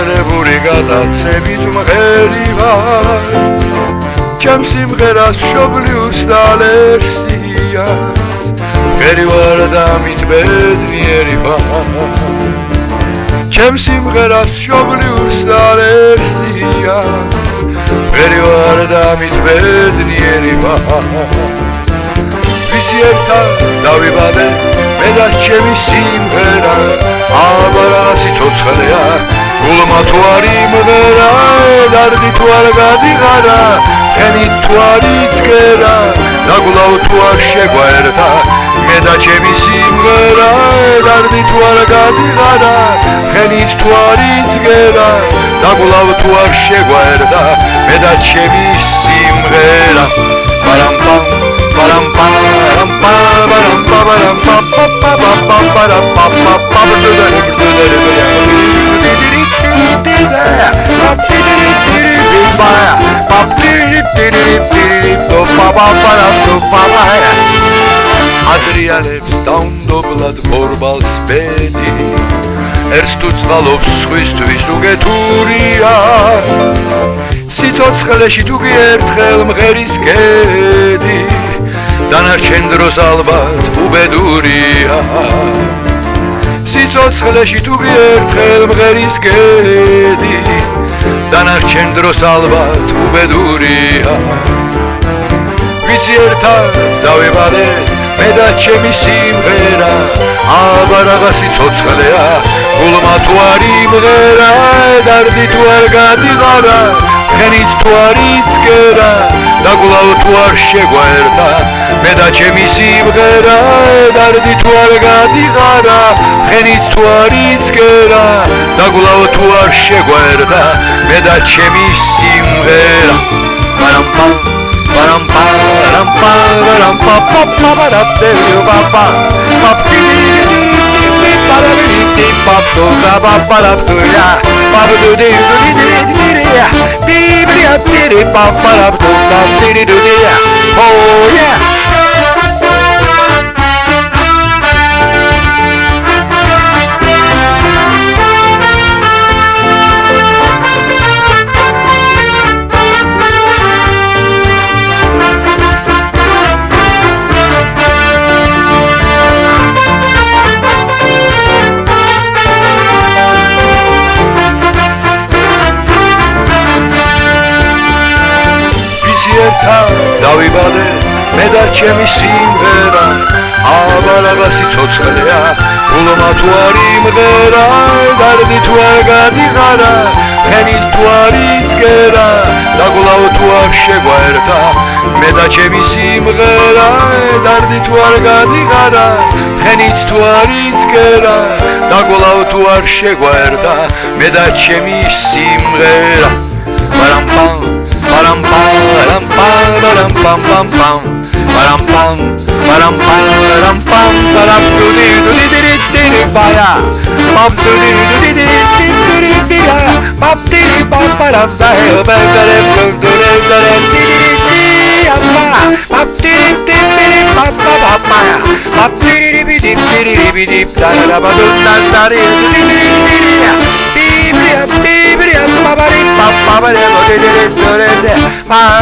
გაყარებული გადაცებით მღერი ვარ ჩემს სიმღერას მშობლიურს და ალერსიას მღერი ვარ და მით ბედნიერი ვარ ჩემს სიმღერას მშობლიურს და ალერსიას მღერი ვარ და მით ბედნიერი ვარ ვიცი ერთად დავიბადე მე და ჩემი სიმღერა აბა რა სიცოცხლეა გულმა თუ არ იმღერა დარდი თუ არ გადიღარა ხენით თუ არ იცგერა დაგვლავ თუ არ შეგვერდა მე და ჩემი სიმღერა დარდი თუ არ გადიღარა ხენით თუ არ იცგერა დაგვლავ თუ არ შეგვერდა მე და ჩემი სიმღერა პარამპამ პარამპამ ადრიანებს დაუნდობლად ბორბალს ბედი ერს თუ წყალობს სხვისთვის უგეთურია სიცოცხლეში თუ გიერთხელ მღერის კედი დანარჩენ დროს ალბათ უბედურია სიცოცხლეში თუ გიერთხელ მღერის კედი დანარჩენ დროს ალბათ უბედურია ვიცი ერთად დავიბადე მე და ჩემი სიმღერა აბა რაღა სიცოცხლეა გულმა თუ არ იმღერა დარდი თუ არ გადიღარა ხენით თუ არ იცგერა დაგვლავ თუ არ შეგვერდა მე და ჩემი სიმღერა დარდი თუ არ გადიღარა ხენით თუ არ იცგერა დაგვლავ თუ არ შეგვერდა მე და ჩემი სიმღერა პარამპამ პარამპამ პარამპამ oh yeah დავიბადე მე და ჩემი სიმღერა აბა რაღა სიცოცხლეა გულმა თუ არ იმღერა დარდი თუ არ გადიღარა ხენით თუ არ იცგერა დაგვლავ თუ არ შეგვერდა მე და ჩემი სიმღერა დარდი თუ არ გადიღარა ხენით თუ არ იცგერა დაგვლავ თუ არ შეგვერდა მე და ჩემი სიმღერა პარამპამ Param pam param pam pam pam param pam param pam param do di baya pam do di pam di pam param da ba do pam di pam pam di da da ba do da di Papa,